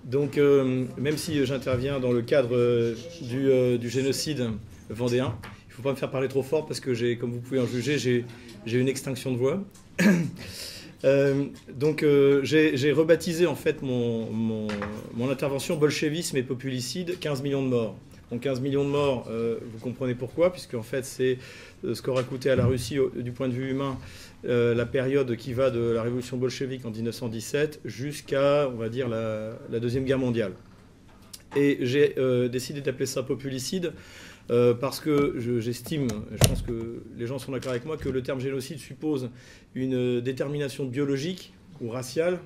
Donc, même si j'interviens dans le cadre du génocide vendéen, il ne faut pas me faire parler trop fort parce que, comme vous pouvez en juger, j'ai une extinction de voix. Donc, j'ai rebaptisé en fait mon intervention bolchevisme et populicide, 15 millions de morts. Donc 15 millions de morts, vous comprenez pourquoi, puisque en fait c'est ce qu'aura coûté à la Russie du point de vue humain la période qui va de la révolution bolchevique en 1917 jusqu'à, on va dire, la Deuxième Guerre mondiale. Et j'ai décidé d'appeler ça populicide parce que j'estime, je pense que les gens sont d'accord avec moi, que le terme génocide suppose une détermination biologique ou raciale,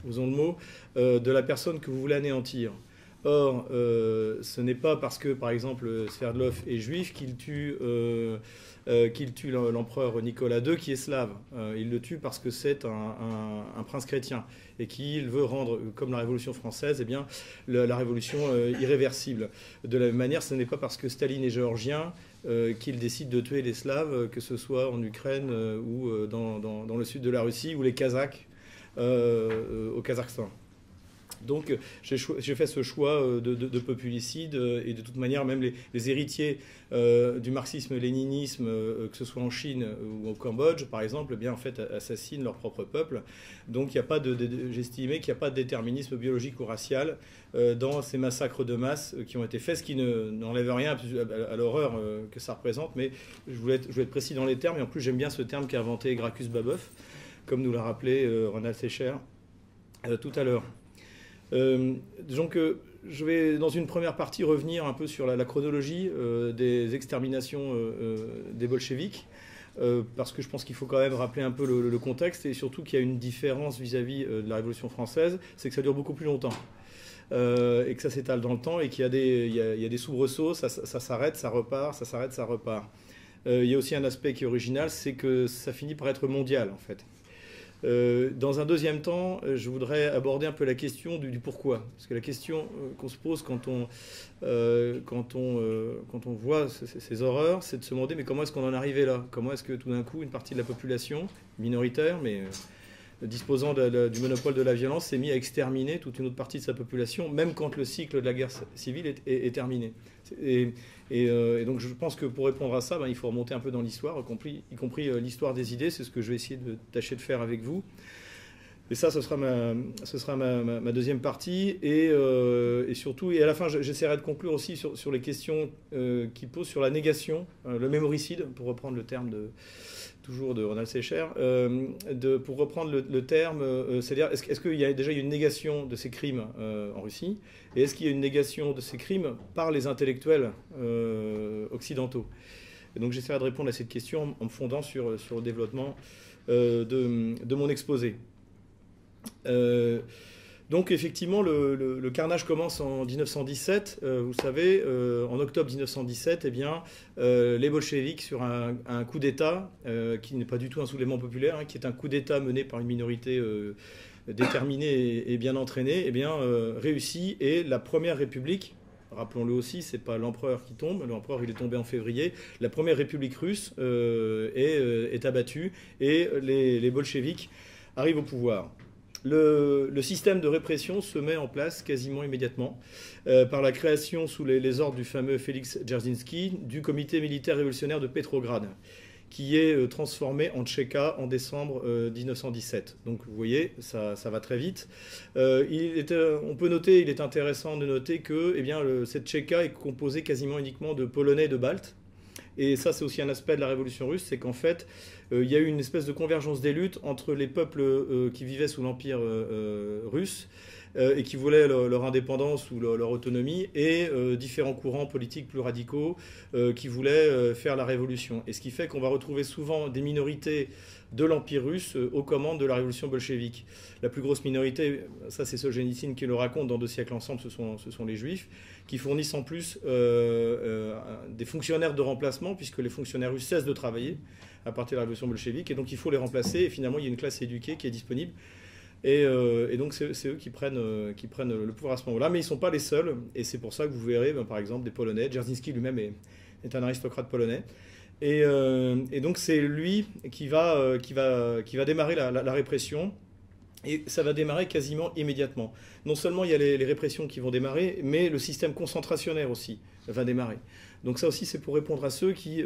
osons le mot, de la personne que vous voulez anéantir. Or, ce n'est pas parce que, par exemple, Sverdlov est juif qu'il tue l'empereur Nicolas II qui est slave. Il le tue parce que c'est un prince chrétien et qu'il veut rendre, comme la Révolution française, eh bien, la révolution irréversible. De la même manière, ce n'est pas parce que Staline est géorgien qu'il décide de tuer les Slaves, que ce soit en Ukraine ou dans le sud de la Russie, ou les Kazakhs au Kazakhstan. Donc j'ai fait ce choix de populicide et de toute manière même les héritiers du marxisme-léninisme, que ce soit en Chine ou au Cambodge par exemple, eh bien en fait assassinent leur propre peuple. Donc j'estimais qu'il n'y a pas de déterminisme biologique ou racial dans ces massacres de masse qui ont été faits, ce qui n'enlève rien à l'horreur que ça représente, mais je voulais être précis dans les termes, et en plus j'aime bien ce terme qu'a inventé Gracchus Babeuf, comme nous l'a rappelé Ronald Secher tout à l'heure. Donc je vais dans une première partie revenir un peu sur la chronologie des exterminations des bolcheviques, parce que je pense qu'il faut quand même rappeler un peu le contexte, et surtout qu'il y a une différence vis-à-vis de la Révolution française, c'est que ça dure beaucoup plus longtemps. Et que ça s'étale dans le temps et qu'il y a des soubresauts, ça s'arrête, ça repart, ça s'arrête, ça repart. Il y a aussi un aspect qui est original, c'est que ça finit par être mondial en fait. Dans un deuxième temps, je voudrais aborder un peu la question du pourquoi. Parce que la question qu'on se pose quand on voit ces horreurs, c'est de se demander mais comment est-ce qu'on en est arrivé là? Comment est-ce que tout d'un coup, une partie de la population, minoritaire, mais disposant du monopole de la violence, s'est mis à exterminer toute une autre partie de sa population, même quand le cycle de la guerre civile est terminé. Et donc je pense que pour répondre à ça, il faut remonter un peu dans l'histoire, y compris l'histoire des idées. C'est ce que je vais essayer de tâcher de faire avec vous. Et ça, ce sera ma deuxième partie. Et surtout, et à la fin, j'essaierai de conclure aussi sur les questions qui posent sur la négation, le mémoricide, pour reprendre le terme toujours de Ronald Secher, pour reprendre le terme, c'est-à-dire est-ce qu'il y a déjà une négation de ces crimes en Russie, et est-ce qu'il y a une négation de ces crimes par les intellectuels occidentaux? Et donc j'essaierai de répondre à cette question en me fondant sur le développement de mon exposé. Donc effectivement, le carnage commence en 1917. Vous savez, en octobre 1917, eh bien, les bolcheviks, sur un coup d'État, qui n'est pas du tout un soulèvement populaire, qui est un coup d'État mené par une minorité déterminée et bien entraînée, eh bien, réussit. Et la Première République, rappelons-le aussi, c'est pas l'empereur qui tombe, l'empereur il est tombé en février, la Première République russe est abattue et les bolcheviks arrivent au pouvoir. Le système de répression se met en place quasiment immédiatement par la création sous les ordres du fameux Félix Dzerzhinsky du comité militaire révolutionnaire de Petrograd, qui est transformé en Tchéka en décembre 1917. Donc vous voyez, ça va très vite. On peut noter, il est intéressant de noter que cette Tchéka est composée quasiment uniquement de Polonais et de Baltes. Et ça, c'est aussi un aspect de la révolution russe, c'est qu'en fait, il y a eu une espèce de convergence des luttes entre les peuples qui vivaient sous l'Empire russe et qui voulaient leur indépendance ou leur autonomie, et différents courants politiques plus radicaux qui voulaient faire la révolution. Et ce qui fait qu'on va retrouver souvent des minorités de l'Empire russe aux commandes de la révolution bolchevique. La plus grosse minorité, ça c'est Solzhenitsyn qui le raconte dans 2 siècles ensemble, ce sont les Juifs, qui fournissent en plus des fonctionnaires de remplacement, puisque les fonctionnaires russes cessent de travailler à partir de la révolution bolchevique, et donc il faut les remplacer, et finalement il y a une classe éduquée qui est disponible. Et donc c'est eux qui prennent le pouvoir à ce moment-là, mais ils ne sont pas les seuls, et c'est pour ça que vous verrez par exemple des Polonais. Dzerzhinsky lui-même est un aristocrate polonais, et donc c'est lui qui va démarrer la répression. Et ça va démarrer quasiment immédiatement. Non seulement il y a les répressions qui vont démarrer, mais le système concentrationnaire aussi va démarrer. Donc ça aussi, c'est pour répondre à ceux qui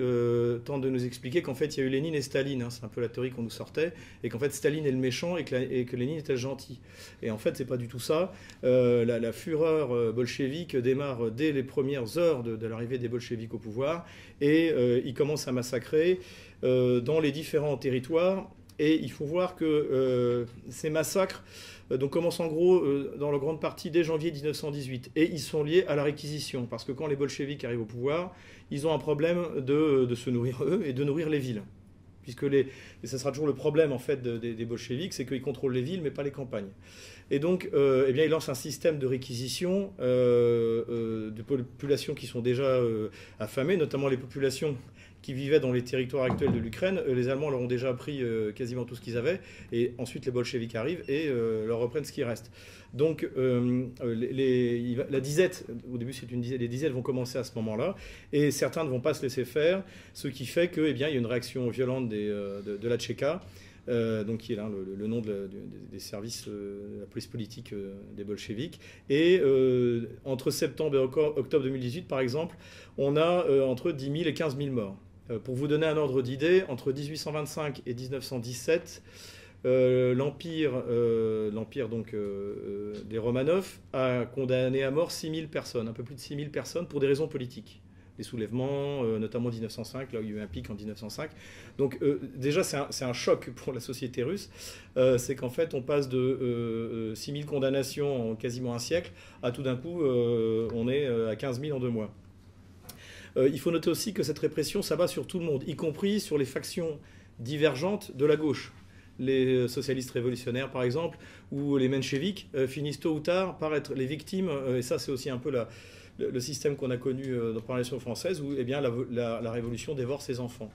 tentent de nous expliquer qu'en fait, il y a eu Lénine et Staline. Hein, c'est un peu la théorie qu'on nous sortait. Et qu'en fait, Staline est le méchant et que Lénine était le gentil. Et en fait, c'est pas du tout ça. La fureur bolchevique démarre dès les premières heures de l'arrivée des bolcheviks au pouvoir. Et ils commencent à massacrer dans les différents territoires. Et il faut voir que ces massacres donc commencent en gros dans la grande partie dès janvier 1918. Et ils sont liés à la réquisition. Parce que quand les bolcheviks arrivent au pouvoir, ils ont un problème de se nourrir eux et de nourrir les villes. Puisque et ça sera toujours le problème en fait des bolcheviks, c'est qu'ils contrôlent les villes mais pas les campagnes. Et donc eh bien, ils lancent un système de réquisition de populations qui sont déjà affamées, notamment les populations qui vivaient dans les territoires actuels de l'Ukraine. Les Allemands leur ont déjà pris quasiment tout ce qu'ils avaient, et ensuite les bolcheviks arrivent et leur reprennent ce qui reste. Donc la disette, au début c'est une disette, les disettes vont commencer à ce moment-là, et certains ne vont pas se laisser faire, ce qui fait qu'il y a une réaction violente de la Tchéka, donc qui est là le nom des services de la police politique des bolcheviks. Et entre septembre et octobre 2018, par exemple, on a entre 10 000 et 15 000 morts. Pour vous donner un ordre d'idée, entre 1825 et 1917, l'empire donc des Romanov a condamné à mort 6 000 personnes, un peu plus de 6 000 personnes pour des raisons politiques. Des soulèvements, notamment en 1905, là où il y a eu un pic en 1905. Donc déjà, c'est un choc pour la société russe. C'est qu'en fait, on passe de 6 000 condamnations en quasiment un siècle à tout d'un coup, on est à 15 000 en 2 mois. Il faut noter aussi que cette répression s'abat sur tout le monde, y compris sur les factions divergentes de la gauche. Les socialistes révolutionnaires, par exemple, ou les mencheviks finissent tôt ou tard par être les victimes, et ça c'est aussi un peu le système qu'on a connu dans la Révolution française, où eh bien, la révolution dévore ses enfants.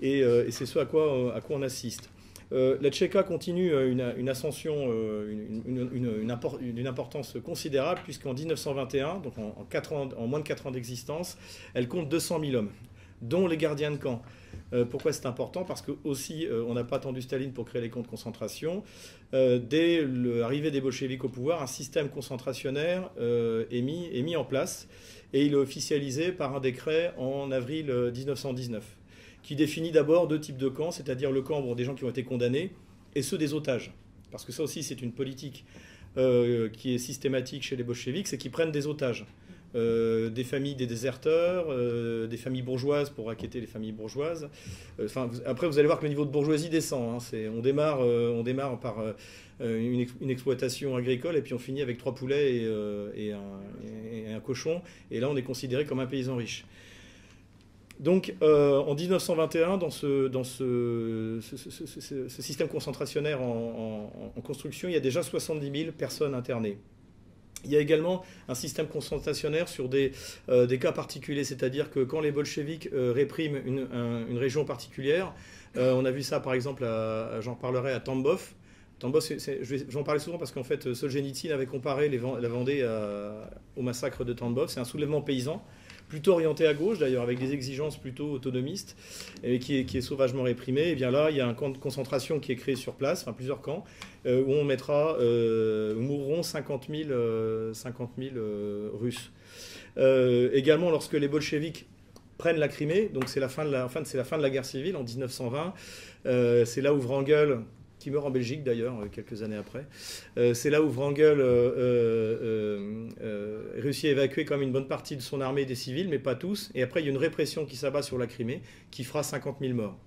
Et c'est ce à quoi on assiste. La Tchéka continue une ascension d'une importance considérable, puisqu'en 1921, donc en moins de 4 ans d'existence, elle compte 200 000 hommes, dont les gardiens de camp. Pourquoi c'est important? Parce que aussi, on n'a pas attendu Staline pour créer les camps de concentration. Dès l'arrivée des bolcheviks au pouvoir, un système concentrationnaire est mis en place, et il est officialisé par un décret en avril 1919, qui définit d'abord 2 types de camps, c'est-à-dire le camp des gens qui ont été condamnés et ceux des otages. Parce que ça aussi, c'est une politique qui est systématique chez les bolcheviks, c'est qu'ils prennent des otages. Des familles des déserteurs, des familles bourgeoises pour raqueter les familles bourgeoises. Après, vous allez voir que le niveau de bourgeoisie descend. Hein. On démarre par une exploitation agricole, et puis on finit avec 3 poulets et un cochon. Et là, on est considéré comme un paysan riche. Donc, en 1921, dans ce système concentrationnaire en construction, il y a déjà 70 000 personnes internées. Il y a également un système concentrationnaire sur des cas particuliers, c'est-à-dire que quand les bolcheviks répriment une région particulière, on a vu ça par exemple, j'en parlerai à Tambov. Tambov, j'en parlais souvent parce qu'en fait, Solzhenitsyn avait comparé la Vendée au massacre de Tambov. C'est un soulèvement paysan, plutôt orienté à gauche d'ailleurs, avec des exigences plutôt autonomistes, et qui est sauvagement réprimé. Et bien là, il y a un camp de concentration qui est créé sur place, enfin plusieurs camps, où mourront 50 000 Russes. Également, lorsque les bolcheviks prennent la Crimée, donc c'est la fin de la guerre civile en 1920, c'est là où Wrangel, qui meurt en Belgique d'ailleurs, quelques années après. C'est là où Wrangel réussit à évacuer quand même une bonne partie de son armée et des civils, mais pas tous. Et après, il y a une répression qui s'abat sur la Crimée, qui fera 50 000 morts.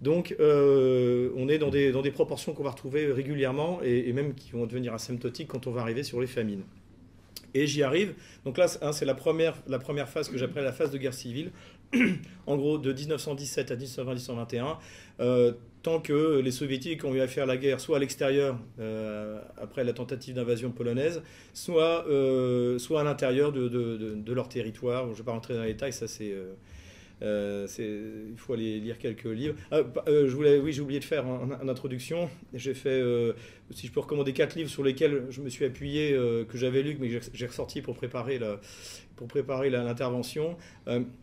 Donc, on est dans des proportions qu'on va retrouver régulièrement, et même qui vont devenir asymptotiques quand on va arriver sur les famines. Et j'y arrive. Donc là, c'est la première phase que j'appelle la phase de guerre civile. En gros, de 1917 à 1920-1921, tant que les soviétiques ont eu à faire la guerre soit à l'extérieur, après la tentative d'invasion polonaise, soit à l'intérieur de leur territoire. Je ne vais pas rentrer dans les détails, ça c'est Il faut aller lire quelques livres. Oui, j'ai oublié de faire en introduction. J'ai fait, si je peux recommander 4 livres sur lesquels je me suis appuyé, que j'avais lus, mais que j'ai ressorti pour préparer l'intervention.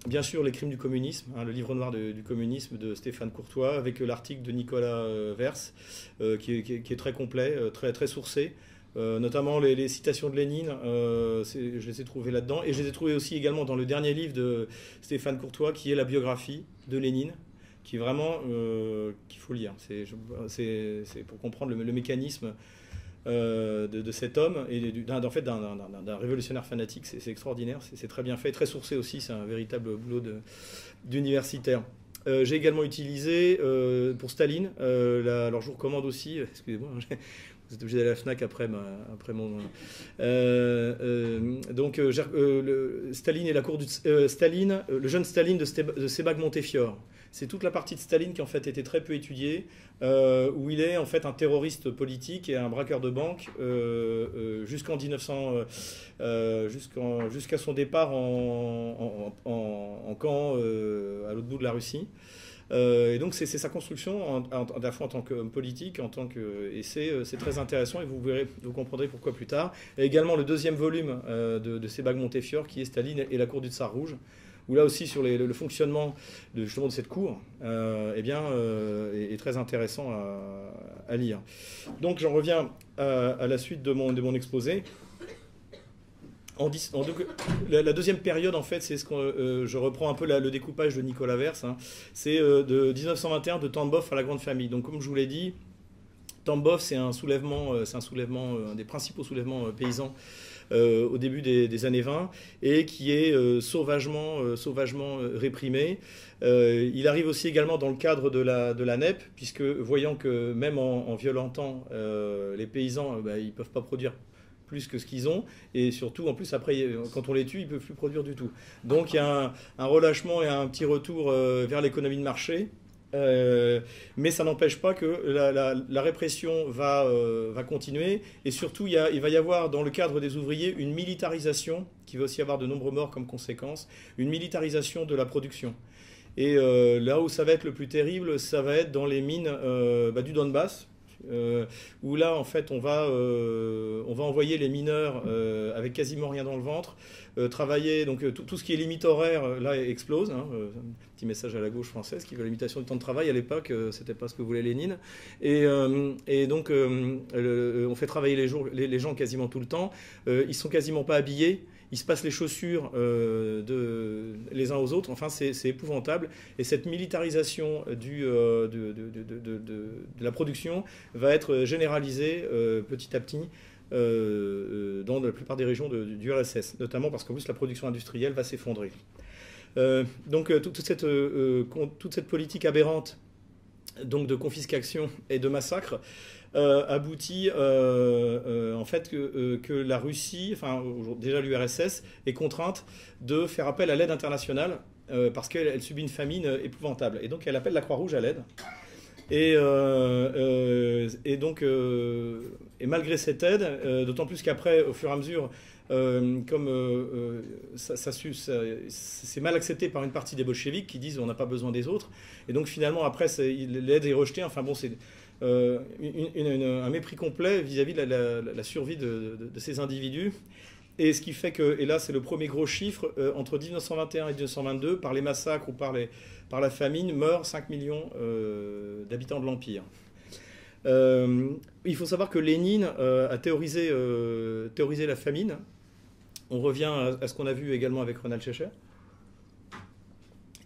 Bien sûr, Les crimes du communisme, le livre noir du communisme de Stéphane Courtois, avec l'article de Nicolas Vers, qui est très complet, très sourcé. Notamment les citations de Lénine, je les ai trouvées là-dedans. Et je les ai trouvées aussi également dans le dernier livre de Stéphane Courtois, qui est la biographie de Lénine, qui est vraiment qu'il faut lire. C'est pour comprendre le mécanisme de cet homme et en fait, d'un révolutionnaire fanatique. C'est extraordinaire, c'est très bien fait, très sourcé aussi, c'est un véritable boulot d'universitaire. J'ai également utilisé pour Staline, alors je vous recommande aussi, excusez-moi, vous êtes obligé d'aller à la FNAC après mon... Staline et la cour du... Staline, le jeune Staline de Sebag Montefiore. C'est toute la partie de Staline qui en fait était très peu étudiée, où il est en fait un terroriste politique et un braqueur de banque jusqu'en 1900, jusqu'à son départ en camp à l'autre bout de la Russie. Et donc c'est sa construction à la fois en tant qu'homme politique, et c'est très intéressant, et vous comprendrez pourquoi plus tard. Et également le deuxième volume de Sebag Montefiore, qui est Staline et la cour du Tsar rouge, où là aussi sur le fonctionnement justement de cette cour est très intéressant à lire. Donc j'en reviens à la suite de mon exposé. La deuxième période, en fait, c'est ce que je reprends un peu le découpage de Nicolas Vers. C'est de 1921, de Tambov à la Grande Famille. Donc, comme je vous l'ai dit, Tambov, c'est un des principaux soulèvements paysans au début des années 20 et qui est sauvagement réprimé. Il arrive aussi également dans le cadre de la NEP, puisque voyant que même en violentant les paysans, ils ne peuvent pas produire plus que ce qu'ils ont, et surtout, en plus, après, quand on les tue, ils ne peuvent plus produire du tout. Donc il y a un relâchement et un petit retour vers l'économie de marché, mais ça n'empêche pas que la répression va continuer, et surtout, il va y avoir, dans le cadre des ouvriers, une militarisation, qui va aussi avoir de nombreux morts comme conséquence, une militarisation de la production. Et là où ça va être le plus terrible, ça va être dans les mines du Donbass, où là en fait on va envoyer les mineurs avec quasiment rien dans le ventre travailler, donc tout ce qui est limite horaire là explose, un petit message à la gauche française qui veut la limitation du temps de travail. À l'époque c'était pas ce que voulait Lénine, et donc on fait travailler les gens quasiment tout le temps, ils sont quasiment pas habillés, ils se passent les chaussures les uns aux autres. Enfin, c'est épouvantable. Et cette militarisation de la production va être généralisée petit à petit dans la plupart des régions du RSS, notamment parce qu'en plus la production industrielle va s'effondrer. Donc toute cette politique aberrante, donc de confiscation et de massacre, aboutit en fait que la Russie, enfin déjà l'URSS, est contrainte de faire appel à l'aide internationale parce qu'elle subit une famine épouvantable. Et donc elle appelle la Croix-Rouge à l'aide. Et malgré cette aide, d'autant plus qu'après, au fur et à mesure, c'est mal accepté par une partie des bolcheviks qui disent on n'a pas besoin des autres. Et donc finalement, après, l'aide est rejetée. Enfin bon, c'est un mépris complet vis-à-vis de la survie de ces individus. Et ce qui fait que, et là c'est le premier gros chiffre, entre 1921 et 1922, par les massacres ou par la famine, meurent 5 millions d'habitants de l'Empire. Il faut savoir que Lénine a théorisé la famine. On revient à ce qu'on a vu également avec Ronald Schechter.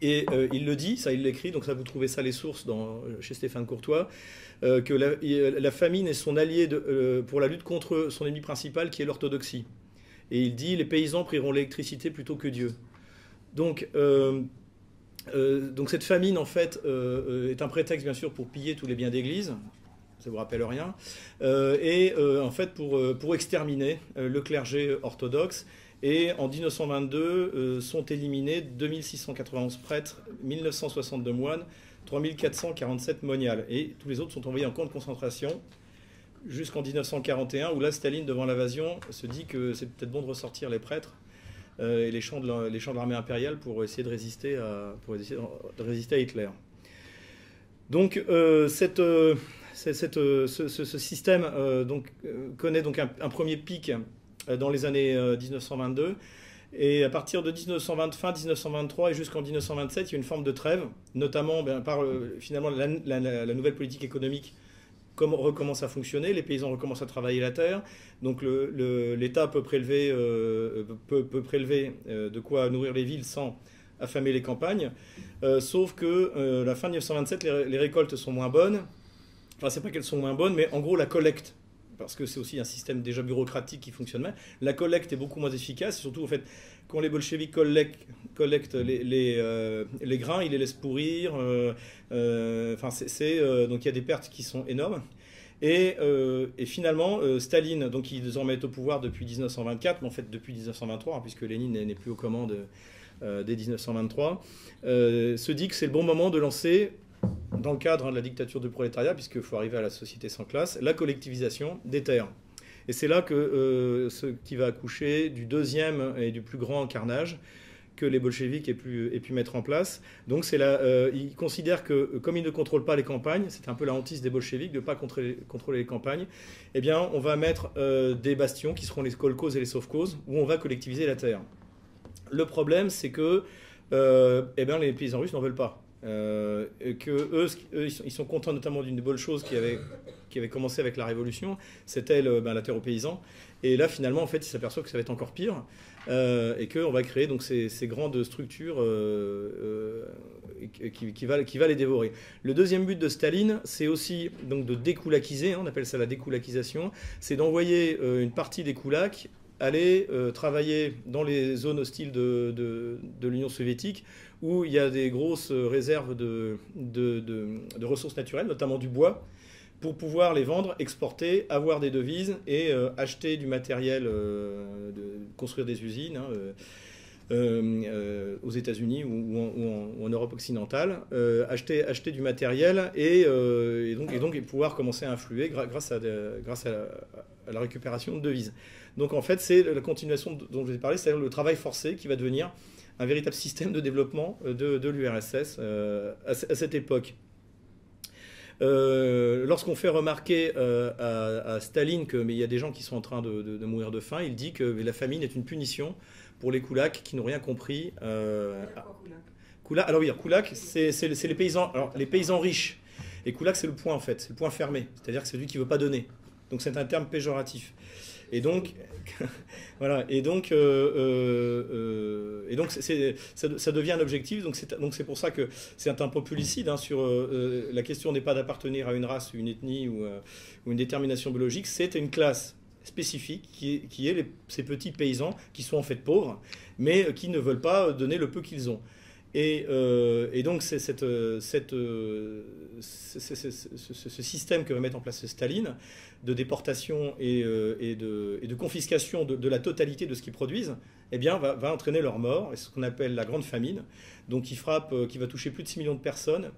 Et il le dit, ça il l'écrit, donc ça vous trouvez ça les sources chez Stéphane Courtois, que la famine est son allié pour la lutte contre son ennemi principal qui est l'orthodoxie. Et il dit les paysans prieront l'électricité plutôt que Dieu. Donc cette famine en fait est un prétexte bien sûr pour piller tous les biens d'église. Ça vous rappelle rien, en fait pour exterminer le clergé orthodoxe. Et en 1922 sont éliminés 2691 prêtres, 1962 moines, 3447 moniales. Et tous les autres sont envoyés en camp de concentration jusqu'en 1941, où là Staline, devant l'invasion, se dit que c'est peut-être bon de ressortir les prêtres et les champs de l'armée impériale pour essayer de résister à Hitler. Donc ce système connaît donc un premier pic dans les années 1922. Et à partir de fin 1923 et jusqu'en 1927, il y a une forme de trêve, notamment par finalement la nouvelle politique économique recommence à fonctionner, les paysans recommencent à travailler la terre, donc l'État peut prélever de quoi nourrir les villes sans affamer les campagnes, sauf que la fin 1927, les récoltes sont moins bonnes. Enfin, c'est pas qu'elles sont moins bonnes, mais en gros la collecte, parce que c'est aussi un système déjà bureaucratique qui fonctionne mal. La collecte est beaucoup moins efficace, et surtout, en fait, quand les bolcheviks collectent les grains, ils les laissent pourrir. Donc il y a des pertes qui sont énormes. Et finalement, Staline, donc, qui désormais est au pouvoir depuis 1924, mais en fait depuis 1923, hein, puisque Lénine n'est plus aux commandes dès 1923, se dit que c'est le bon moment de lancer, dans le cadre de la dictature du prolétariat, puisqu'il faut arriver à la société sans classe, la collectivisation des terres. Et c'est là que ce qui va accoucher du deuxième et du plus grand carnage que les bolcheviks aient pu mettre en place. Donc ils considèrent que, comme ils ne contrôlent pas les campagnes, c'est un peu la hantise des bolcheviks de ne pas contrôler les campagnes, eh bien, on va mettre des bastions qui seront les kolkhozes et les sovkhozes, où on va collectiviser la terre. Le problème, c'est que les paysans russes n'en veulent pas. Ils sont contents notamment d'une bonne chose qui avait commencé avec la Révolution, c'était la terre aux paysans. Et là, finalement, en fait, ils s'aperçoivent que ça va être encore pire et qu'on va créer donc ces grandes structures qui va les dévorer. Le deuxième but de Staline, c'est aussi donc de dékoulakiser, on appelle ça la dékoulakisation, c'est d'envoyer une partie des koulaks aller travailler dans les zones hostiles de l'Union soviétique, où il y a des grosses réserves de ressources naturelles, notamment du bois, pour pouvoir les vendre, exporter, avoir des devises et acheter du matériel, construire des usines aux États-Unis ou en Europe occidentale, acheter du matériel et donc pouvoir commencer à influer grâce à la récupération de devises. Donc en fait, c'est la continuation dont je vous ai parlé, c'est-à-dire le travail forcé qui va devenir un véritable système de développement de l'URSS à cette époque. Lorsqu'on fait remarquer à Staline qu'il y a des gens qui sont en train de mourir de faim, il dit que la famine est une punition pour les koulaks qui n'ont rien compris. Alors oui, koulak, c'est les paysans, alors, les paysans riches. Et koulak, c'est le point en fait, c'est le point fermé, c'est-à-dire que c'est celui qui ne veut pas donner. Donc c'est un terme péjoratif. Et donc, voilà. Et donc, ça devient un objectif. Donc c'est pour ça que c'est un populicide hein, sur la question n'est pas d'appartenir à une race, une ethnie ou une détermination biologique. C'est une classe spécifique qui est ces petits paysans qui sont en fait pauvres, mais qui ne veulent pas donner le peu qu'ils ont. Et donc c'est ce système que va mettre en place Staline de déportation et de confiscation de la totalité de ce qu'ils produisent, eh bien, va entraîner leur mort, et ce qu'on appelle la grande famine, donc qui va toucher plus de 6 millions de personnes,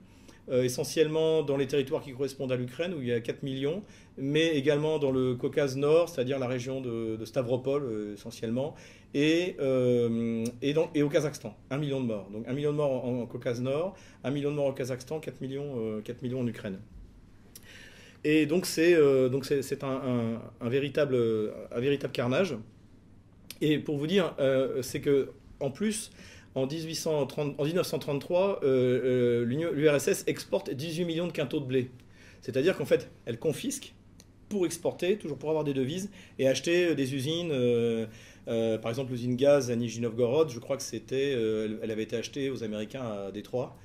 essentiellement dans les territoires qui correspondent à l'Ukraine, où il y a 4 millions, mais également dans le Caucase Nord, c'est-à-dire la région de Stavropol, essentiellement, et au Kazakhstan. 1 million de morts. Donc 1 million de morts en Caucase Nord, 1 million de morts au Kazakhstan, 4 millions en Ukraine. Et donc c'est un véritable carnage. Et pour vous dire, c'est que en plus, en 1933, l'URSS exporte 18 millions de quintaux de blé. C'est-à-dire qu'en fait, elle confisque pour exporter, toujours pour avoir des devises, et acheter des usines. Par exemple, l'usine gaz à Nijni Novgorod, je crois que elle avait été achetée aux Américains à Détroit.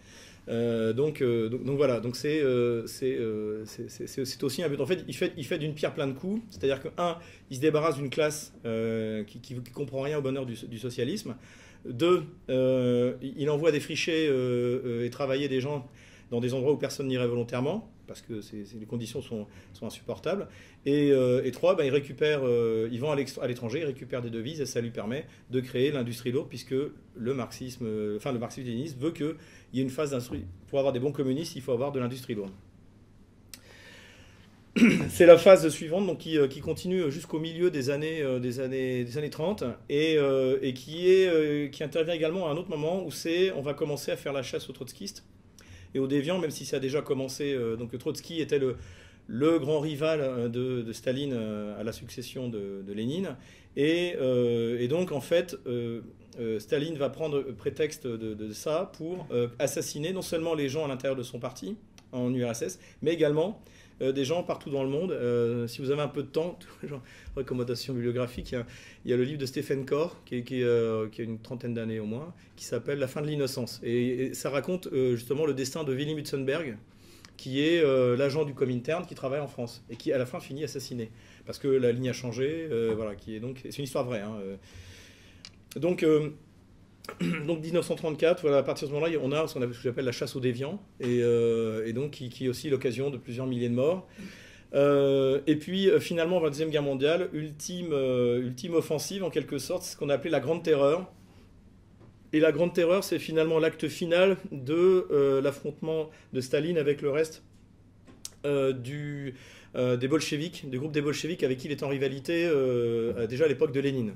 Donc voilà, donc c'est aussi un but. En fait, il fait d'une pierre plein de coups. C'est-à-dire que, il se débarrasse d'une classe qui comprend rien au bonheur du socialisme. 2, il envoie défricher et travailler des gens dans des endroits où personne n'irait volontairement, parce que les conditions sont insupportables. Et 3, il vend à l'étranger, il récupère des devises, et ça lui permet de créer l'industrie lourde, puisque le marxisme-léninisme veut qu'il y ait une phase d'industrie. Pour avoir des bons communistes, il faut avoir de l'industrie lourde. c'est la phase suivante donc, qui continue jusqu'au milieu des années 30 et qui intervient également à un autre moment où on va commencer à faire la chasse aux trotskistes et aux déviants, même si ça a déjà commencé. Donc Trotsky était le grand rival de Staline à la succession de Lénine. Et donc, en fait, Staline va prendre prétexte de ça pour assassiner non seulement les gens à l'intérieur de son parti, en URSS, mais également des gens partout dans le monde. Si vous avez un peu de temps, genre, recommandation bibliographique, il y a le livre de Stephen Corr, qui a une trentaine d'années au moins, qui s'appelle La fin de l'innocence. Et ça raconte justement le destin de Willy Mutzenberg, qui est l'agent du Comintern qui travaille en France et qui à la fin finit assassiné parce que la ligne a changé. Voilà, c'est une histoire vraie. Hein, donc 1934, voilà, à partir de ce moment-là, on a ce que j'appelle la chasse aux déviants et donc qui est aussi l'occasion de plusieurs milliers de morts. Et puis finalement, 22e guerre mondiale, ultime offensive en quelque sorte, c'est ce qu'on a appelé la Grande Terreur. Et la Grande Terreur, c'est finalement l'acte final de l'affrontement de Staline avec le reste des bolcheviks, du groupe des bolcheviks avec qui il est en rivalité déjà à l'époque de Lénine.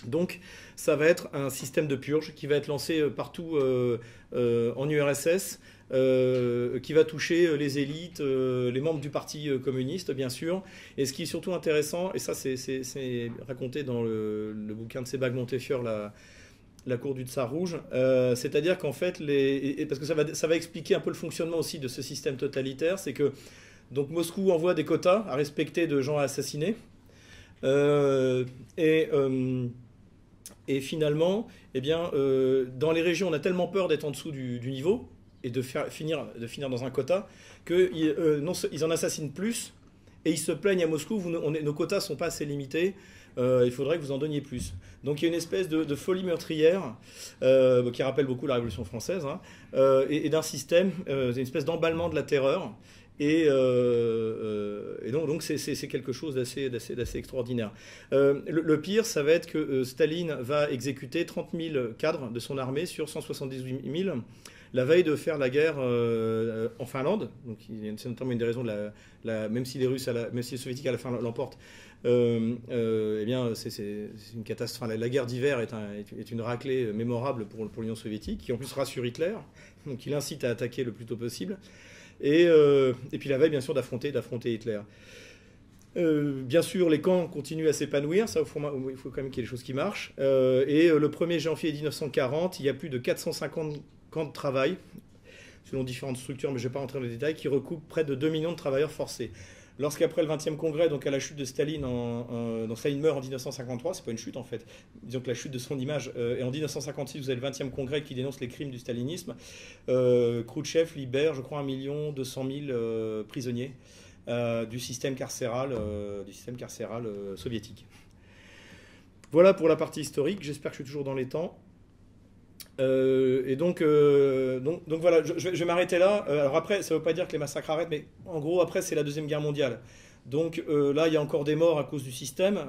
Donc ça va être un système de purge qui va être lancé partout en URSS, qui va toucher les élites, les membres du Parti communiste, bien sûr. Et ce qui est surtout intéressant, et ça c'est raconté dans le bouquin de Sebag Montefiore, la cour du Tsar Rouge, c'est-à-dire qu'en fait, parce que ça va expliquer un peu le fonctionnement aussi de ce système totalitaire, c'est que donc Moscou envoie des quotas à respecter de gens à assassiner, et finalement, eh bien, dans les régions, on a tellement peur d'être en dessous du niveau et de finir dans un quota qu'ils en assassinent plus et ils se plaignent à Moscou, nos quotas ne sont pas assez limités. Il faudrait que vous en donniez plus. Donc il y a une espèce de folie meurtrière qui rappelle beaucoup la Révolution française, hein, et d'un système, une espèce d'emballement de la terreur. Et donc c'est quelque chose d'assez extraordinaire. Le pire, ça va être que Staline va exécuter 30 000 cadres de son armée sur 178 000 la veille de faire la guerre en Finlande. Donc c'est notamment une des raisons même si les Soviétiques à la fin l'emportent. Eh bien, c'est une catastrophe. Enfin, la guerre d'hiver est une raclée mémorable pour l'Union soviétique, qui en plus rassure Hitler, donc il incite à attaquer le plus tôt possible. Et puis la veille, bien sûr, d'affronter Hitler. Bien sûr, les camps continuent à s'épanouir, ça, il faut quand même qu'il y ait des choses qui marchent. Et le 1er janvier 1940, il y a plus de 450 camps de travail, selon différentes structures, mais je ne vais pas rentrer dans les détails, qui recoupent près de 2 millions de travailleurs forcés. Lorsqu'après le 20e congrès, donc à la chute de Staline, donc Staline meurt en 1953, c'est pas une chute en fait, disons que la chute de son image, et en 1956 vous avez le 20e congrès qui dénonce les crimes du stalinisme, Khrouchtchev libère, je crois, 1 200 000 prisonniers du système carcéral soviétique. Voilà pour la partie historique, j'espère que je suis toujours dans les temps. Et donc voilà, je vais m'arrêter là. Alors après, ça ne veut pas dire que les massacres arrêtent, mais en gros, après, c'est la Deuxième Guerre mondiale. Donc là, il y a encore des morts à cause du système,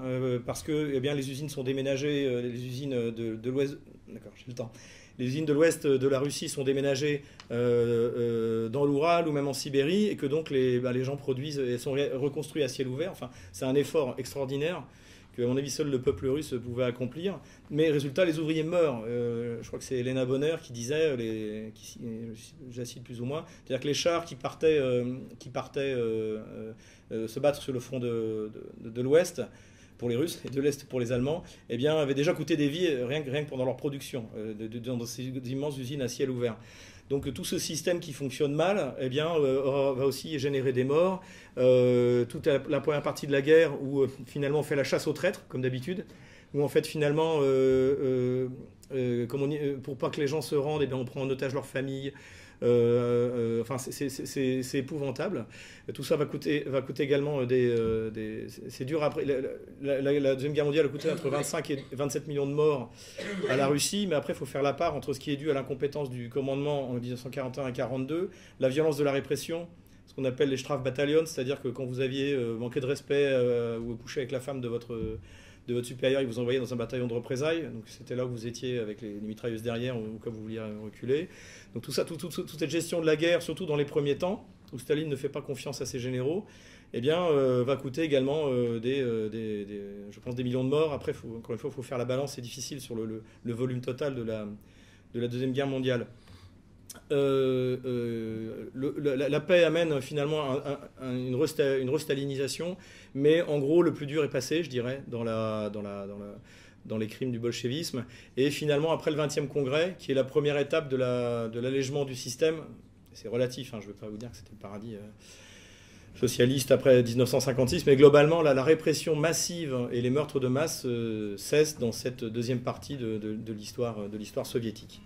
parce que eh bien, les usines sont déménagées, les usines de l'Ouest... D'accord, j'ai le temps. Les usines de l'Ouest de la Russie sont déménagées dans l'Oural ou même en Sibérie, et que donc les gens produisent et sont reconstruits à ciel ouvert. Enfin, c'est un effort extraordinaire que, à mon avis, seul le peuple russe pouvait accomplir. Mais résultat, les ouvriers meurent. Je crois que c'est Elena Bonner qui disait, je la cite plus ou moins, c'est-à-dire que les chars qui partaient se battre sur le front de l'Ouest pour les Russes et de l'Est pour les Allemands, eh bien, avaient déjà coûté des vies rien que pendant leur production, dans ces immenses usines à ciel ouvert. Donc tout ce système qui fonctionne mal, eh bien, va aussi générer des morts. Toute la première partie de la guerre où finalement on fait la chasse aux traîtres, comme d'habitude, où en fait finalement, pour pas que les gens se rendent, eh bien, on prend en otage leur famille. Enfin, c'est épouvantable. Tout ça va coûter également c'est dur après. La Deuxième Guerre mondiale a coûté entre 25 et 27 millions de morts à la Russie, mais après, il faut faire la part entre ce qui est dû à l'incompétence du commandement en 1941 et 1942, la violence de la répression, ce qu'on appelle les Strafbataillons, c'est-à-dire que quand vous aviez manqué de respect ou couché avec la femme de votre supérieur, il vous envoyait dans un bataillon de représailles. Donc c'était là où vous étiez avec les mitrailleuses derrière ou quand vous vouliez reculer. Donc tout ça, toute cette gestion de la guerre, surtout dans les premiers temps, où Staline ne fait pas confiance à ses généraux, eh bien, va coûter également je pense des millions de morts. Après, encore une fois, il faut faire la balance, c'est difficile sur le volume total de la Deuxième Guerre mondiale. La paix amène finalement une restalinisation, mais en gros, le plus dur est passé, je dirais, dans les crimes du bolchevisme. Et finalement, après le 20e congrès, qui est la première étape de l'allègement du système, c'est relatif, hein, je ne veux pas vous dire que c'était le paradis socialiste après 1956, mais globalement, la répression massive et les meurtres de masse cessent dans cette deuxième partie de l'histoire soviétique.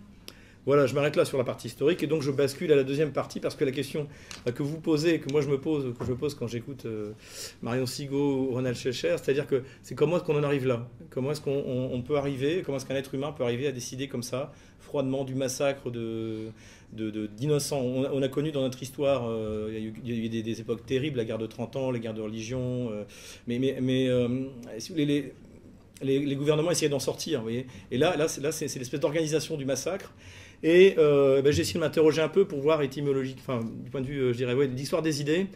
Voilà, je m'arrête là sur la partie historique et donc je bascule à la deuxième partie parce que la question que vous posez, que moi je me pose quand j'écoute Marion Sigaud ou Ronald Schleicher, c'est-à-dire que c'est comment est-ce qu'on en arrive là? Comment est-ce qu'on peut arriver, comment est-ce qu'un être humain peut arriver à décider comme ça, froidement, du massacre d'innocents? On a connu dans notre histoire, il y a eu des époques terribles, la guerre de 30 ans, les guerres de religion, si vous voulez, les gouvernements essayaient d'en sortir, vous voyez. Et là c'est l'espèce d'organisation du massacre. Et j'ai essayé de m'interroger un peu pour voir étymologique, enfin, du point de vue, je dirais, l'histoire des idées,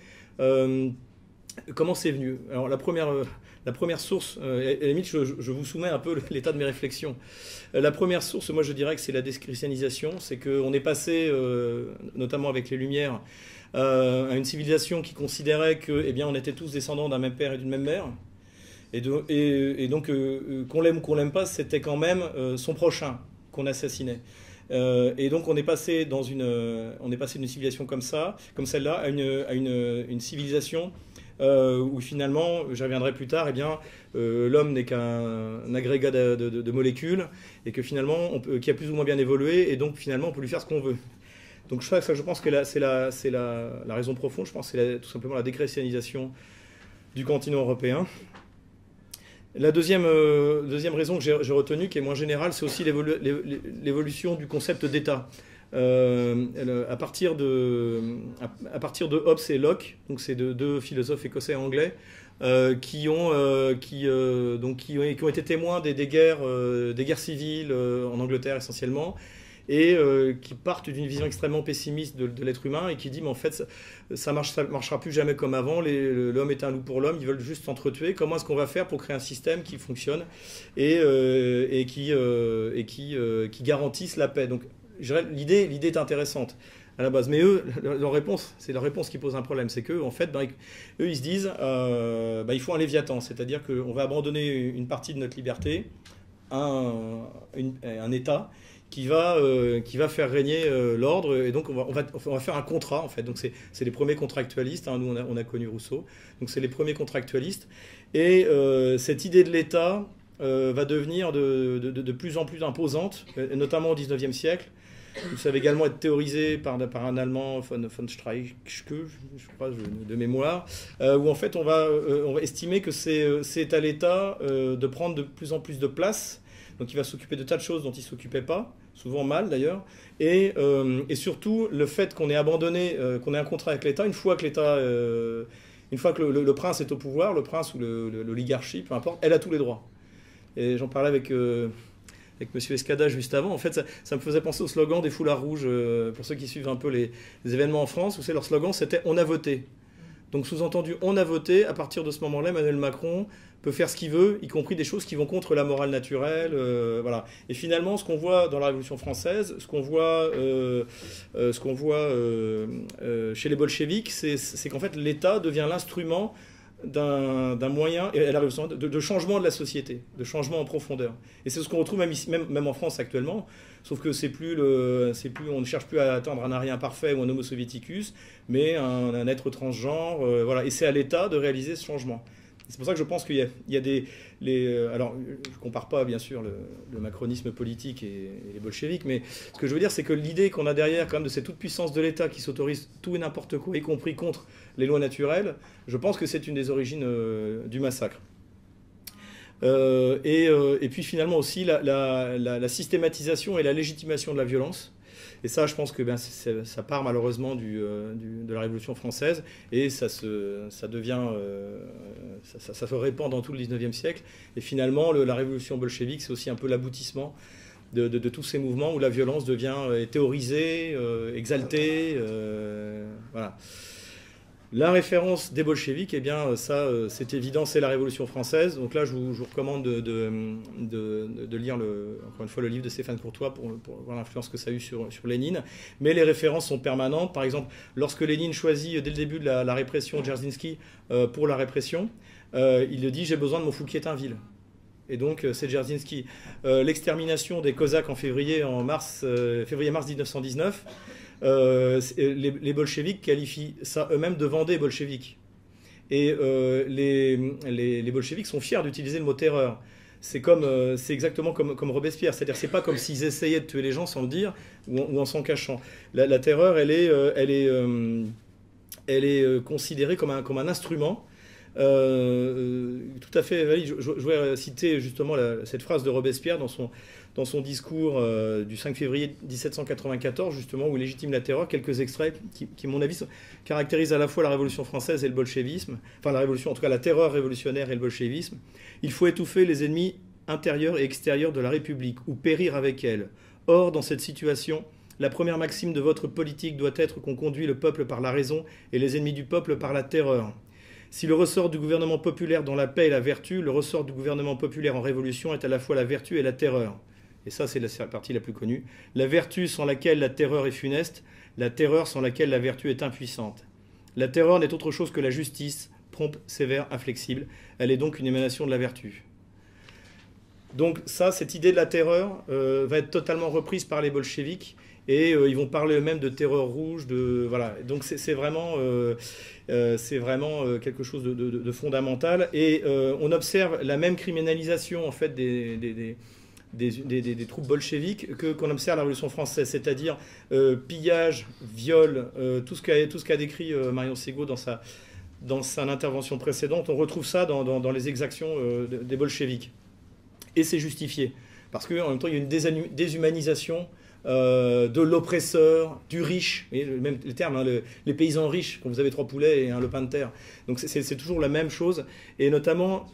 comment c'est venu. Alors la première source, à la limite, je vous soumets un peu l'état de mes réflexions. La première source, moi je dirais que c'est la déchristianisation, c'est qu'on est passé, notamment avec les Lumières, à une civilisation qui considérait que, eh bien, on était tous descendants d'un même père et d'une même mère. Et donc, qu'on l'aime ou qu'on l'aime pas, c'était quand même son prochain qu'on assassinait. Et donc on est passé d'une civilisation comme celle-là, à une civilisation où finalement, j'y reviendrai plus tard, eh bien, l'homme n'est qu'un agrégat de molécules et que finalement, qui a plus ou moins bien évolué, et donc finalement, on peut lui faire ce qu'on veut. Donc je pense que c'est la raison profonde. Je pense que c'est tout simplement la déchristianisation du continent européen. La deuxième raison que j'ai retenue, qui est moins générale, c'est aussi l'évolution du concept d'État. À partir de Hobbes et Locke, donc c'est deux philosophes écossais et anglais, qui ont été témoins des guerres civiles en Angleterre essentiellement, et qui partent d'une vision extrêmement pessimiste de l'être humain et qui dit mais en fait ça marchera plus jamais comme avant, l'homme est un loup pour l'homme, ils veulent juste s'entretuer, comment est-ce qu'on va faire pour créer un système qui fonctionne et qui garantisse la paix. Donc l'idée est intéressante à la base, mais eux, c'est leur réponse qui pose un problème, c'est qu'eux, en fait, eux, ils se disent il faut un Léviathan, c'est-à-dire qu'on va abandonner une partie de notre liberté à un État qui va faire régner l'ordre, et donc on va faire un contrat, en fait. Donc c'est les premiers contractualistes, hein. Nous on a connu Rousseau, donc c'est les premiers contractualistes, et cette idée de l'État va devenir de plus en plus imposante, notamment au XIXe siècle. Ça va également être théorisé par un Allemand, von Streiche, je crois, de mémoire, où en fait on va estimer que c'est à l'État de prendre de plus en plus de place. Donc il va s'occuper de tas de choses dont il ne s'occupait pas, souvent mal d'ailleurs, et surtout le fait qu'on ait abandonné, qu'on ait un contrat avec l'État, une fois que le prince est au pouvoir, le prince ou l'oligarchie, peu importe, elle a tous les droits. Et j'en parlais avec M. Escada juste avant. En fait, ça me faisait penser au slogan des Foulards Rouges, pour ceux qui suivent un peu les événements en France, où leur slogan c'était « On a voté ». Donc sous-entendu, on a voté, à partir de ce moment-là, Emmanuel Macron peut faire ce qu'il veut, y compris des choses qui vont contre la morale naturelle. Voilà. Et finalement, ce qu'on voit dans la Révolution française, ce qu'on voit chez les bolcheviks, c'est qu'en fait l'État devient l'instrument d'un moyen de changement de la société, de changement en profondeur. Et c'est ce qu'on retrouve même en France actuellement, sauf que on ne cherche plus à atteindre un arien parfait ou un homo soviéticus, mais un être transgenre, voilà. Et c'est à l'État de réaliser ce changement. C'est pour ça que je pense qu'il y a alors, je ne compare pas, bien sûr, le macronisme politique et les bolcheviks, mais ce que je veux dire, c'est que l'idée qu'on a derrière, quand même, de cette toute-puissance de l'État qui s'autorise tout et n'importe quoi, y compris contre les lois naturelles, je pense que c'est une des origines du massacre. Et puis, finalement, aussi, la systématisation et la légitimation de la violence. Et ça, je pense que ça part malheureusement de la Révolution française, et ça se répand dans tout le XIXe siècle. Et finalement, la Révolution bolchevique, c'est aussi un peu l'aboutissement de tous ces mouvements où la violence devient théorisée, exaltée. Voilà. La référence des bolcheviks, eh bien, ça, c'est évident, c'est la Révolution française. Donc là, je vous recommande de lire, encore une fois, le livre de Stéphane Courtois pour voir l'influence que ça a eu sur Lénine. Mais les références sont permanentes. Par exemple, lorsque Lénine choisit, dès le début de la répression, Dzerzhinsky pour la répression, il le dit « J'ai besoin de mon Fouquier-Tinville ». Et donc, c'est Dzerzhinsky. L'extermination des Cosaques en février-mars 1919, les bolcheviks qualifient ça eux-mêmes de Vendée bolchevique. Et les bolcheviks sont fiers d'utiliser le mot terreur. C'est exactement comme Robespierre. C'est-à-dire, c'est pas comme s'ils essayaient de tuer les gens sans le dire ou en s'en cachant. La terreur, elle est considérée comme un instrument. Tout à fait valide. Je voudrais citer justement cette phrase de Robespierre dans son discours du 5 février 1794, justement, où il légitime la terreur. Quelques extraits qui à mon avis, caractérisent à la fois la Révolution française et le bolchevisme. Enfin, la révolution, en tout cas la terreur révolutionnaire et le bolchevisme. Il faut étouffer les ennemis intérieurs et extérieurs de la République, ou périr avec elle. Or, dans cette situation, la première maxime de votre politique doit être qu'on conduit le peuple par la raison et les ennemis du peuple par la terreur. Si le ressort du gouvernement populaire dans la paix est la vertu, le ressort du gouvernement populaire en révolution est à la fois la vertu et la terreur. Et ça, c'est la partie la plus connue. La vertu sans laquelle la terreur est funeste, la terreur sans laquelle la vertu est impuissante. La terreur n'est autre chose que la justice, prompte, sévère, inflexible. Elle est donc une émanation de la vertu. Donc ça, cette idée de la terreur va être totalement reprise par les bolcheviks. Et ils vont parler eux-mêmes de terreur rouge, voilà. Donc c'est vraiment quelque chose de fondamental. Et on observe la même criminalisation en fait des troupes bolcheviques qu'on observe à la Révolution française, c'est-à-dire pillage, viol, tout ce qu'a décrit Marion Ségaud dans son intervention précédente. On retrouve ça dans les exactions des bolcheviks. Et c'est justifié, parce qu'en même temps, il y a une déshumanisation de l'oppresseur, du riche, et même les termes, hein, les paysans riches, quand vous avez 3 poulets et un lopin de terre. Donc c'est toujours la même chose. Et notamment,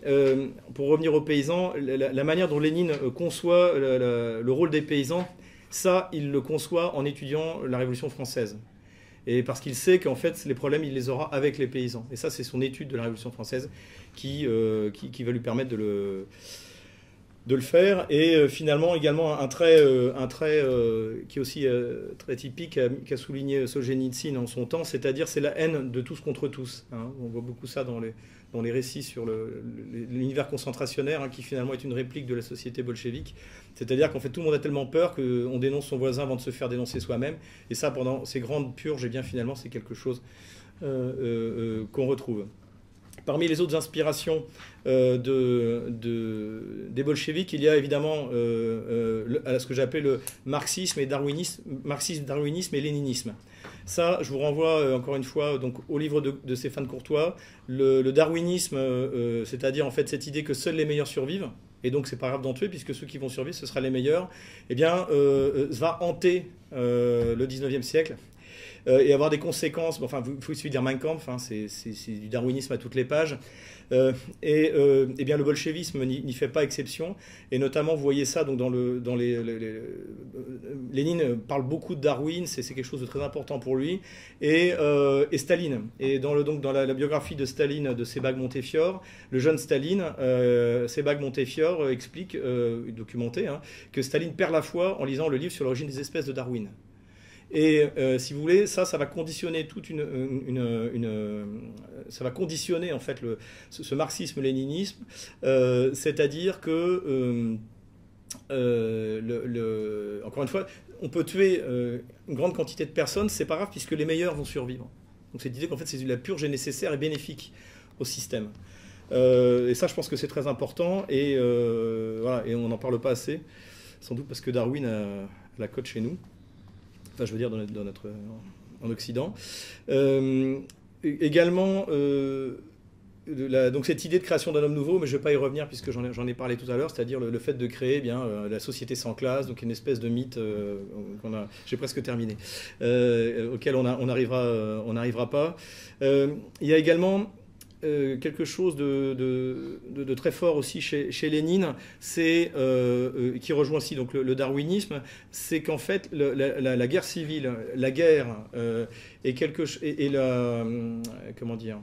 pour revenir aux paysans, la manière dont Lénine conçoit le rôle des paysans, ça, il le conçoit en étudiant la Révolution française. Et parce qu'il sait qu'en fait, les problèmes, il les aura avec les paysans. Et ça, c'est son étude de la Révolution française qui va lui permettre de le faire. Et finalement également un trait qui est aussi très typique qu'a souligné Solzhenitsyn en son temps, c'est-à-dire c'est la haine de tous contre tous, hein. On voit beaucoup ça dans les récits sur l'univers concentrationnaire, hein, qui finalement est une réplique de la société bolchevique. C'est-à-dire qu'en fait tout le monde a tellement peur qu'on dénonce son voisin avant de se faire dénoncer soi-même. Et ça, pendant ces grandes purges, eh bien finalement c'est quelque chose qu'on retrouve. Parmi les autres inspirations des bolcheviks, il y a évidemment ce que j'appelle le marxisme, darwinisme et léninisme. Ça, je vous renvoie encore une fois donc, au livre de Stéphane Courtois. Le darwinisme, c'est-à-dire en fait cette idée que seuls les meilleurs survivent, et donc c'est pas grave d'en tuer puisque ceux qui vont survivre, ce sera les meilleurs, eh bien, va hanter le 19e siècle. Et avoir des conséquences. Enfin, il faut suivre Mein Kampf, hein, c'est du darwinisme à toutes les pages. Et bien le bolchevisme n'y fait pas exception. Et notamment, vous voyez ça donc Lénine parle beaucoup de Darwin, c'est quelque chose de très important pour lui. Et Staline. Et dans la biographie de Staline de Sebag Montefiore, le jeune Staline, Sebag Montefiore explique, documenté, hein, que Staline perd la foi en lisant le livre sur l'origine des espèces de Darwin. Et si vous voulez, ça va conditionner ça va conditionner en fait ce marxisme-léninisme, c'est-à-dire que encore une fois, on peut tuer une grande quantité de personnes, c'est pas grave puisque les meilleurs vont survivre. Donc cette idée qu'en fait la purge est nécessaire et bénéfique au système. Et ça, je pense que c'est très important. Et voilà, et on n'en parle pas assez, sans doute parce que Darwin a la cote chez nous. Enfin, je veux dire en Occident. Également, donc cette idée de création d'un homme nouveau, mais je ne vais pas y revenir puisque j'en ai parlé tout à l'heure, c'est-à-dire le fait de créer la société sans classe, donc une espèce de mythe j'ai presque terminé, auquel on n'arrivera pas. Il y a également quelque chose de très fort aussi chez Lénine, c'est qui rejoint aussi donc le darwinisme, c'est qu'en fait la guerre civile, la guerre est comment dire,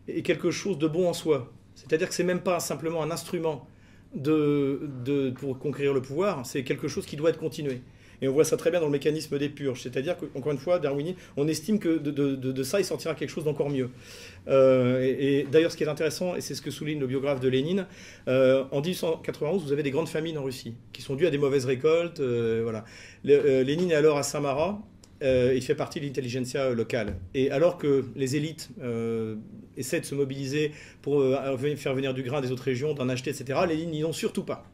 est quelque chose de bon en soi. C'est-à-dire que c'est même pas simplement un instrument pour conquérir le pouvoir, c'est quelque chose qui doit être continué. Et on voit ça très bien dans le mécanisme des purges. C'est-à-dire qu'encore une fois, Darwin, on estime que de ça, il sortira quelque chose d'encore mieux. Et d'ailleurs, ce qui est intéressant, et c'est ce que souligne le biographe de Lénine, en 1891, vous avez des grandes famines en Russie, qui sont dues à des mauvaises récoltes. Voilà. Lénine est alors à Samara. Il fait partie de l'intelligentsia locale. Et alors que les élites essaient de se mobiliser pour faire venir du grain des autres régions, d'en acheter, etc., Lénine n'y ont surtout pas.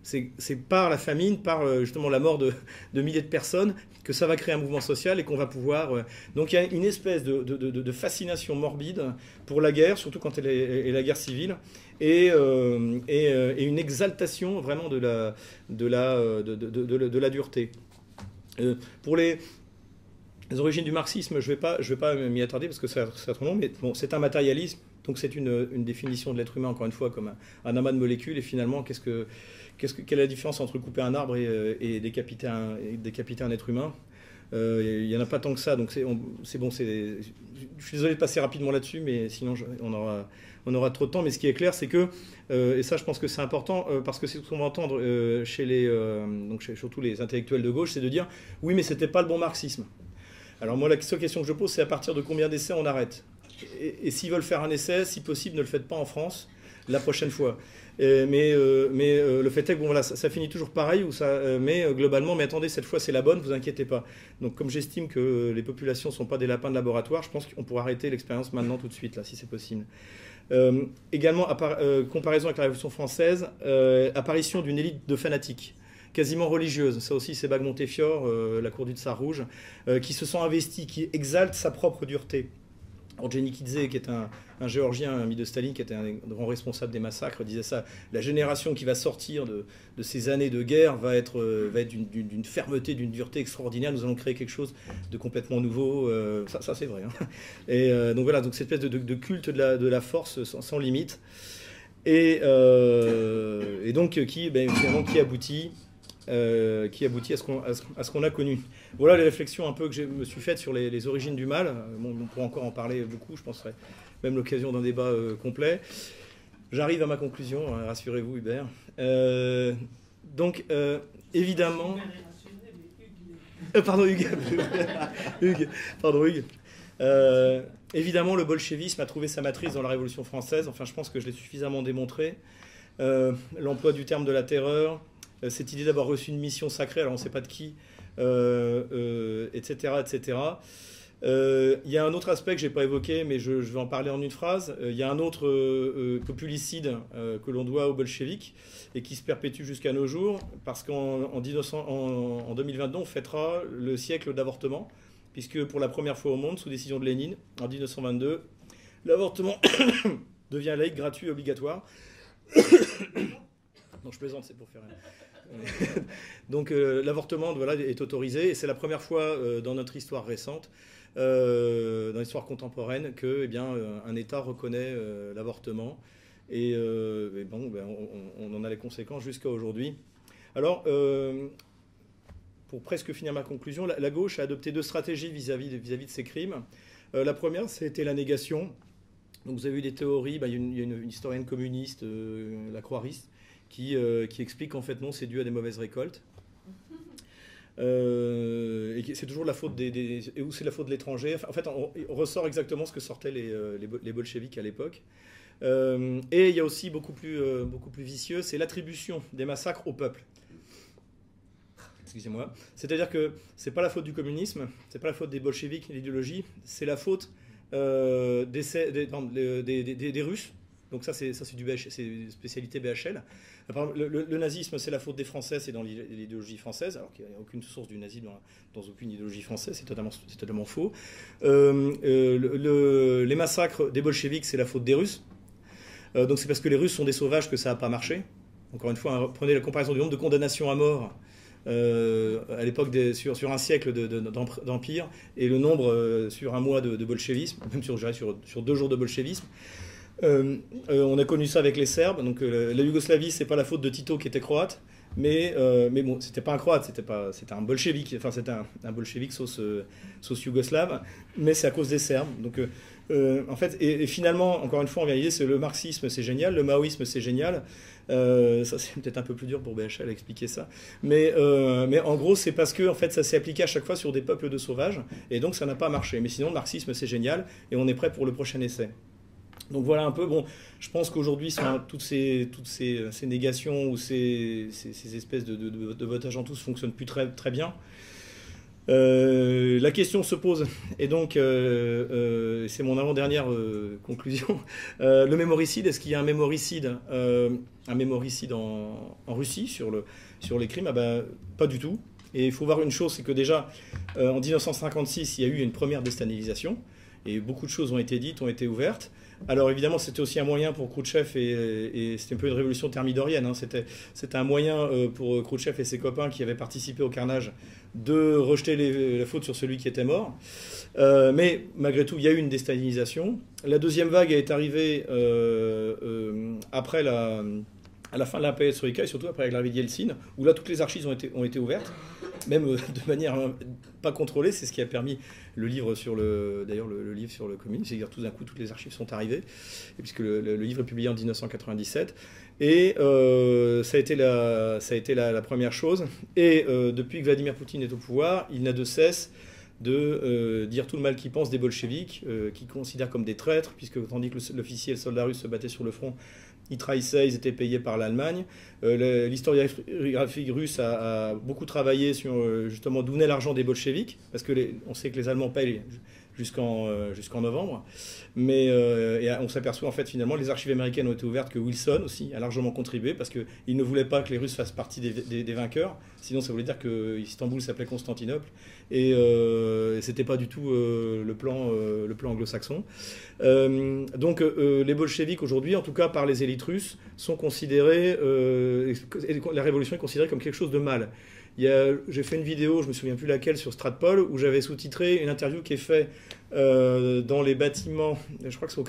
C'est par la famine, par justement la mort de milliers de personnes, que ça va créer un mouvement social et qu'on va pouvoir... Donc il y a une espèce de fascination morbide pour la guerre, surtout quand elle est la guerre civile, et une exaltation vraiment de la dureté. Pour les origines du marxisme, je vais pas m'y attarder parce que c'est trop long, mais bon, c'est un matérialisme, donc c'est une définition de l'être humain, encore une fois, comme un amas de molécules, et finalement, quelle est la différence entre couper un arbre et décapiter un être humain? Il n'y en a pas tant que ça, donc c'est bon. Je suis désolé de passer rapidement là-dessus, mais sinon on aura trop de temps. Mais ce qui est clair, c'est que, et ça je pense que c'est important, parce que c'est ce qu'on va entendre surtout les intellectuels de gauche, c'est de dire oui, mais c'était pas le bon marxisme. Alors moi, la seule question que je pose, c'est à partir de combien d'essais on arrête? Et s'ils veulent faire un essai, si possible, ne le faites pas en France la prochaine fois. Mais le fait est que bon, voilà, ça finit toujours pareil, mais globalement, mais attendez, cette fois c'est la bonne, vous inquiétez pas. Donc comme j'estime que les populations ne sont pas des lapins de laboratoire, je pense qu'on pourra arrêter l'expérience maintenant tout de suite, là, si c'est possible. Également, comparaison avec la Révolution française, apparition d'une élite de fanatiques, quasiment religieuse, ça aussi c'est Bagmontefiore, la cour du Tsar Rouge, qui se sent investi, qui exalte sa propre dureté. Ordzhonikidze, qui est un géorgien, un ami de Staline, qui était un grand responsable des massacres, disait ça: la génération qui va sortir de ces années de guerre va être d'une fermeté, d'une dureté extraordinaire. Nous allons créer quelque chose de complètement nouveau. Ça c'est vrai. Hein. Et donc voilà, donc cette espèce de culte de la force sans limite. Et donc finalement, qui aboutit à ce qu'on a connu. Voilà les réflexions un peu que je me suis faites sur les origines du mal. Bon, on pourra encore en parler beaucoup, je penserais même l'occasion d'un débat complet. J'arrive à ma conclusion, hein, rassurez-vous Hubert. Donc évidemment... pardon Hugues. Hugues. Évidemment, le bolchevisme a trouvé sa matrice dans la Révolution française. Enfin, je pense que je l'ai suffisamment démontré. L'emploi du terme de la terreur, cette idée d'avoir reçu une mission sacrée, alors on ne sait pas de qui, etc. etc. Il y a un autre aspect que je n'ai pas évoqué, mais je vais en parler en une phrase. Il y a un autre populicide que l'on doit aux bolcheviks et qui se perpétue jusqu'à nos jours, parce qu'en 2022, on fêtera le siècle d'avortement, puisque pour la première fois au monde, sous décision de Lénine, en 1922, l'avortement devient laïque, gratuit et obligatoire. Non, je plaisante, c'est pour faire... Donc l'avortement est autorisé, et c'est la première fois dans notre histoire récente, dans l'histoire contemporaine, que un État reconnaît l'avortement, et on en a les conséquences jusqu'à aujourd'hui. Alors, pour presque finir ma conclusion, la gauche a adopté deux stratégies vis-à-vis de ces crimes. La première, c'était la négation. Donc vous avez eu des théories, il y a une historienne communiste, la Croiriste, qui explique qu'en fait non, c'est dû à des mauvaises récoltes. Et c'est toujours la faute ou c'est la faute de l'étranger. En fait, on ressort exactement ce que sortaient les bolcheviks à l'époque. Et il y a aussi beaucoup plus vicieux, c'est l'attribution des massacres au peuple. Excusez-moi. C'est-à-dire que c'est pas la faute du communisme, c'est pas la faute des bolcheviks et de l'idéologie, c'est la faute des Russes. Donc ça c'est c'est spécialité BHL. Le nazisme, c'est la faute des Français, c'est dans l'idéologie française, alors qu'il n'y a aucune source du nazisme dans aucune idéologie française, c'est totalement faux. Les massacres des bolcheviks, c'est la faute des Russes. Donc c'est parce que les Russes sont des sauvages que ça n'a pas marché. Encore une fois, prenez la comparaison du nombre de condamnations à mort à l'époque sur un siècle d'empire, et le nombre sur un mois de bolchevisme, même sur 2 jours de bolchevisme. On a connu ça avec les Serbes. Donc la Yougoslavie, c'est pas la faute de Tito qui était croate. Mais bon, c'était pas un croate, c'était un bolchevique, enfin c'était un bolchevique sauce yougoslave, mais c'est à cause des Serbes. Donc en fait, et finalement, encore une fois, en vérité, c'est le marxisme, c'est génial, le maoïsme, c'est génial. Ça, c'est peut-être un peu plus dur pour BHL à expliquer ça. Mais en gros, c'est parce que en fait, ça s'est appliqué à chaque fois sur des peuples de sauvages, et donc ça n'a pas marché. Mais sinon, le marxisme, c'est génial, et on est prêt pour le prochain essai. Donc voilà un peu, bon, je pense qu'aujourd'hui, toutes ces négations ou ces espèces de votage en tous fonctionnent plus très, très bien. La question se pose, et donc c'est mon avant-dernière conclusion. Le mémoricide, est-ce qu'il y a un mémoricide en Russie sur les crimes? Ah ben, pas du tout. Et il faut voir une chose, c'est que déjà, en 1956, il y a eu une première déstalinisation, et beaucoup de choses ont été dites, ont été ouvertes. Alors évidemment, c'était aussi un moyen pour Khrouchtchev, et c'était un peu une révolution thermidorienne, hein. C'était un moyen pour Khrouchtchev et ses copains qui avaient participé au carnage de rejeter la faute sur celui qui était mort. Mais malgré tout, il y a eu une déstalinisation. La deuxième vague est arrivée après à la fin de la perestroïka, et surtout après l'arrivée de Yeltsin, où là toutes les archives ont été ouvertes, même de manière pas contrôlée. C'est ce qui a permis le livre sur le livre sur le communisme, c'est-à-dire tout d'un coup toutes les archives sont arrivées, et puisque le livre est publié en 1997, et ça a été la première chose. Et depuis que Vladimir Poutine est au pouvoir, il n'a de cesse de dire tout le mal qu'il pense des bolcheviks, qu'il considère comme des traîtres, puisque tandis que l'officier et le soldat russe se battaient sur le front, ils trahissaient, ils étaient payés par l'Allemagne. L'historiographie russe a beaucoup travaillé sur justement d'où venait l'argent des bolcheviks, parce que on sait que les Allemands payent jusqu'en novembre. Mais on s'aperçoit en fait finalement, les archives américaines ont été ouvertes, que Wilson aussi a largement contribué, parce qu'il ne voulait pas que les Russes fassent partie des vainqueurs, sinon ça voulait dire que Istanbul s'appelait Constantinople, et c'était pas du tout le plan anglo-saxon. Donc les bolcheviks aujourd'hui, en tout cas par les élites russes, sont considérés, la révolution est considérée comme quelque chose de mal. J'ai fait une vidéo, je me souviens plus laquelle, sur Stratpol, où j'avais sous-titré une interview qui est faite dans les bâtiments, je crois que c'est au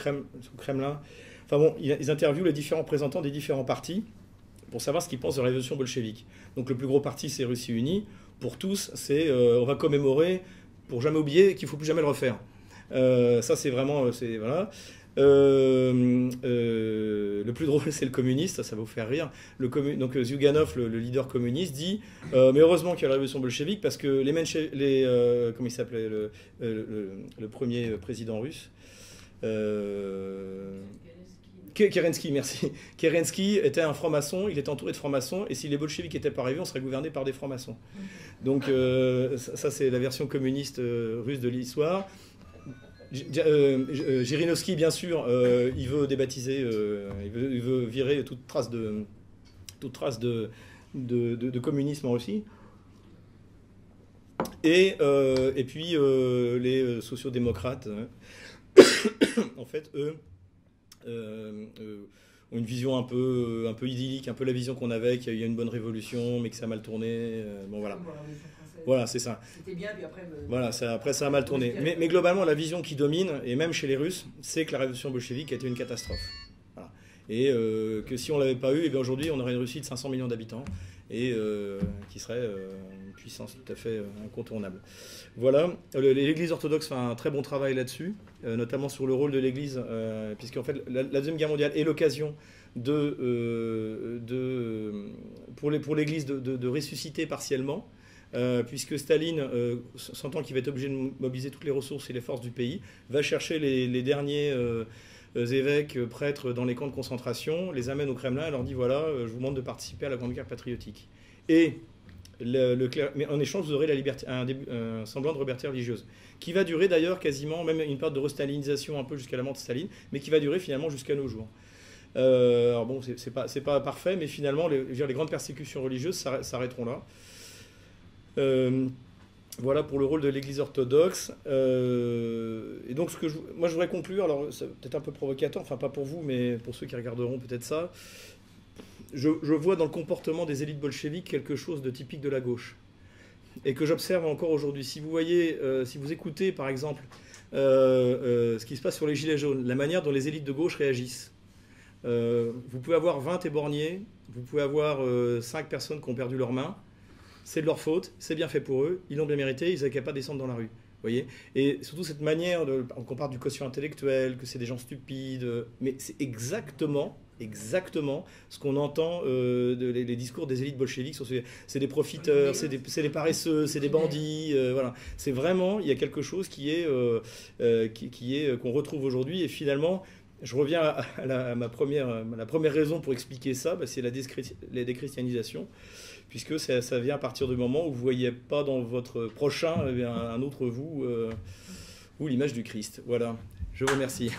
Kremlin. Enfin bon, ils interviewent les différents représentants des différents partis pour savoir ce qu'ils pensent de la révolution bolchevique. Donc le plus gros parti, c'est Russie Unie. Pour tous, c'est on va commémorer, pour jamais oublier qu'il ne faut plus jamais le refaire. Ça, c'est vraiment... voilà. Le plus drôle, c'est le communiste, ça va vous faire rire. Donc Zyuganov, le leader communiste, dit mais heureusement qu'il y a la révolution bolchevique, parce que comment il s'appelait, le premier président russe, Kerensky, merci. Kerensky était un franc-maçon, il était entouré de francs-maçons, et si les bolcheviks n'étaient pas arrivés, on serait gouverné par des francs-maçons. Donc ça, c'est la version communiste russe de l'histoire. Jirinovski, bien sûr, il veut débaptiser, il veut virer toute trace de communisme en Russie. Et puis les sociodémocrates, en fait, eux, ont une vision un peu idyllique, un peu la vision qu'on avait, qu'il y a eu une bonne révolution, mais que ça a mal tourné. Bon, voilà. Voilà, c'est ça. C'était bien, puis après... Voilà, après ça a mal tourné. Mais globalement, la vision qui domine, et même chez les Russes, c'est que la révolution bolchevique a été une catastrophe. Voilà. Et que si on ne l'avait pas eu, et bien aujourd'hui, on aurait une Russie de 500 millions d'habitants, et qui serait une puissance tout à fait incontournable. Voilà. L'Église orthodoxe fait un très bon travail là-dessus, notamment sur le rôle de l'Église, puisqu'en fait, la Deuxième Guerre mondiale est l'occasion pour l'Église de ressusciter partiellement, puisque Staline, sentant qu'il va être obligé de mobiliser toutes les ressources et les forces du pays, va chercher les derniers évêques, prêtres dans les camps de concentration, les amène au Kremlin et leur dit voilà, je vous demande de participer à la Grande Guerre patriotique. Et mais en échange, vous aurez un semblant de liberté religieuse, qui va durer d'ailleurs quasiment, même une période de restalinisation un peu jusqu'à la mort de Staline, mais qui va durer finalement jusqu'à nos jours. Alors bon, c'est pas parfait, mais finalement, les grandes persécutions religieuses s'arrêteront là. Voilà pour le rôle de l'Église orthodoxe. Et donc, moi, je voudrais conclure. Alors, c'est peut-être un peu provocateur, enfin pas pour vous, mais pour ceux qui regarderont peut-être ça. Je vois dans le comportement des élites bolcheviques quelque chose de typique de la gauche, et que j'observe encore aujourd'hui. Si vous voyez, si vous écoutez, par exemple, ce qui se passe sur les gilets jaunes, la manière dont les élites de gauche réagissent. Vous pouvez avoir 20 éborgnés, vous pouvez avoir 5 personnes qui ont perdu leurs mains, c'est de leur faute, c'est bien fait pour eux, ils l'ont bien mérité, ils n'avaient qu'à pas descendre dans la rue. Voyez, et surtout cette manière, on parle du quotient intellectuel, que c'est des gens stupides, mais c'est exactement ce qu'on entend les discours des élites bolcheviques. C'est des profiteurs, c'est des paresseux, c'est des bandits. Voilà, c'est vraiment, il y a quelque chose qui est qu'on retrouve aujourd'hui. Et finalement, je reviens à la première raison pour expliquer ça, c'est la déchristianisation. Puisque ça vient à partir du moment où vous ne voyez pas dans votre prochain un autre vous ou l'image du Christ. Voilà, je vous remercie.